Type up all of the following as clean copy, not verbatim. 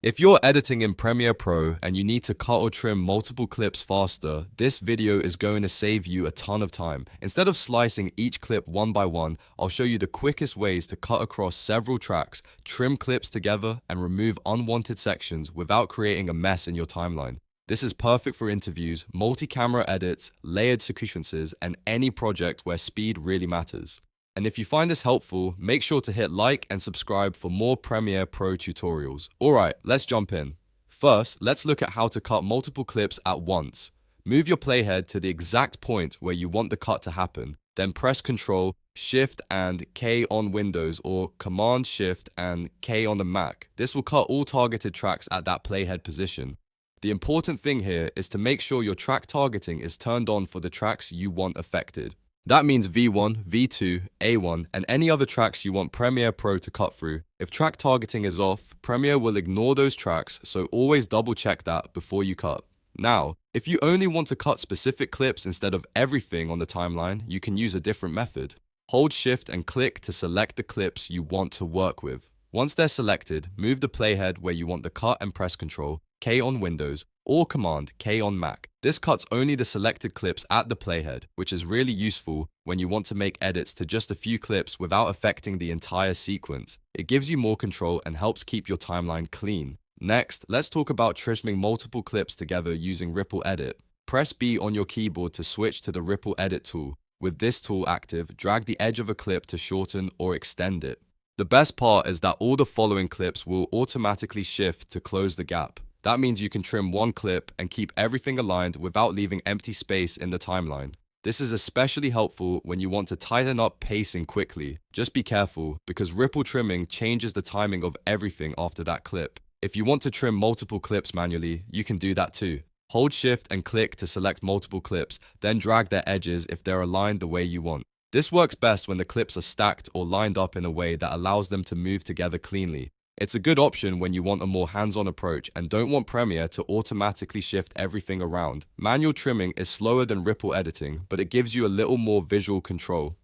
If you're editing in Premiere Pro and you need to cut or trim multiple clips faster, this video is going to save you a ton of time. Instead of slicing each clip one by one, I'll show you the quickest ways to cut across several tracks, trim clips together, and remove unwanted sections without creating a mess in your timeline. This is perfect for interviews, multi-camera edits, layered sequences, and any project where speed really matters. And if you find this helpful, make sure to hit like and subscribe for more Premiere Pro tutorials. Alright, let's jump in. First, let's look at how to cut multiple clips at once. Move your playhead to the exact point where you want the cut to happen, then press Ctrl, Shift and K on Windows or Command Shift and K on the Mac. This will cut all targeted tracks at that playhead position. The important thing here is to make sure your track targeting is turned on for the tracks you want affected. That means V1, V2, A1, and any other tracks you want Premiere Pro to cut through. If track targeting is off, Premiere will ignore those tracks, so always double check that before you cut. Now, if you only want to cut specific clips instead of everything on the timeline, you can use a different method. Hold Shift and click to select the clips you want to work with. Once they're selected, move the playhead where you want the cut and press Ctrl, K on Windows, or Command K on Mac. This cuts only the selected clips at the playhead, which is really useful when you want to make edits to just a few clips without affecting the entire sequence. It gives you more control and helps keep your timeline clean. Next, let's talk about trimming multiple clips together using Ripple Edit. Press B on your keyboard to switch to the Ripple Edit tool. With this tool active, drag the edge of a clip to shorten or extend it. The best part is that all the following clips will automatically shift to close the gap. That means you can trim one clip and keep everything aligned without leaving empty space in the timeline. This is especially helpful when you want to tighten up pacing quickly. Just be careful, because ripple trimming changes the timing of everything after that clip. If you want to trim multiple clips manually, you can do that too. Hold Shift and click to select multiple clips, then drag their edges if they're aligned the way you want. This works best when the clips are stacked or lined up in a way that allows them to move together cleanly. It's a good option when you want a more hands-on approach and don't want Premiere to automatically shift everything around. Manual trimming is slower than ripple editing, but it gives you a little more visual control.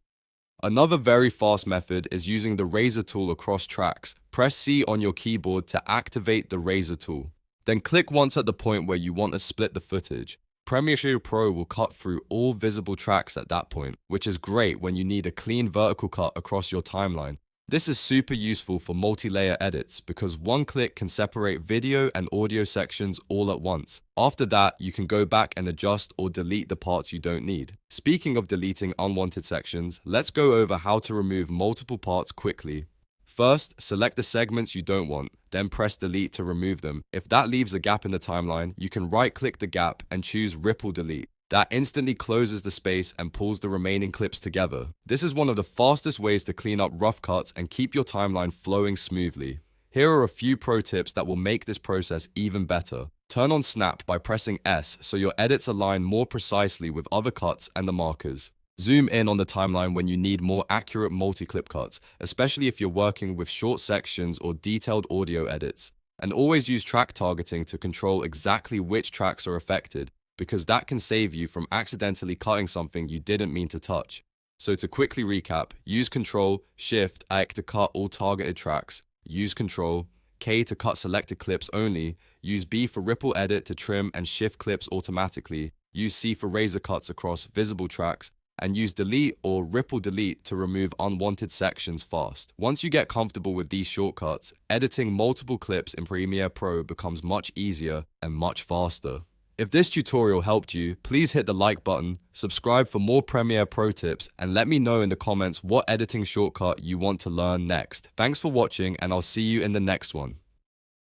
Another very fast method is using the razor tool across tracks. Press C on your keyboard to activate the razor tool. Then click once at the point where you want to split the footage. Premiere Pro will cut through all visible tracks at that point, which is great when you need a clean vertical cut across your timeline. This is super useful for multi-layer edits because one click can separate video and audio sections all at once. After that, you can go back and adjust or delete the parts you don't need. Speaking of deleting unwanted sections, let's go over how to remove multiple parts quickly. First, select the segments you don't want, then press delete to remove them. If that leaves a gap in the timeline, you can right-click the gap and choose Ripple Delete. That instantly closes the space and pulls the remaining clips together. This is one of the fastest ways to clean up rough cuts and keep your timeline flowing smoothly. Here are a few pro tips that will make this process even better. Turn on Snap by pressing S so your edits align more precisely with other cuts and the markers. Zoom in on the timeline when you need more accurate multi-clip cuts, especially if you're working with short sections or detailed audio edits. And always use track targeting to control exactly which tracks are affected, because that can save you from accidentally cutting something you didn't mean to touch. So to quickly recap, use Ctrl, Shift, A to cut all targeted tracks, use Ctrl, K to cut selected clips only, use B for ripple edit to trim and shift clips automatically, use C for razor cuts across visible tracks, and use delete or ripple delete to remove unwanted sections fast. Once you get comfortable with these shortcuts, editing multiple clips in Premiere Pro becomes much easier and much faster. If this tutorial helped you, please hit the like button, subscribe for more Premiere Pro tips, and let me know in the comments what editing shortcut you want to learn next. Thanks for watching, and I'll see you in the next one.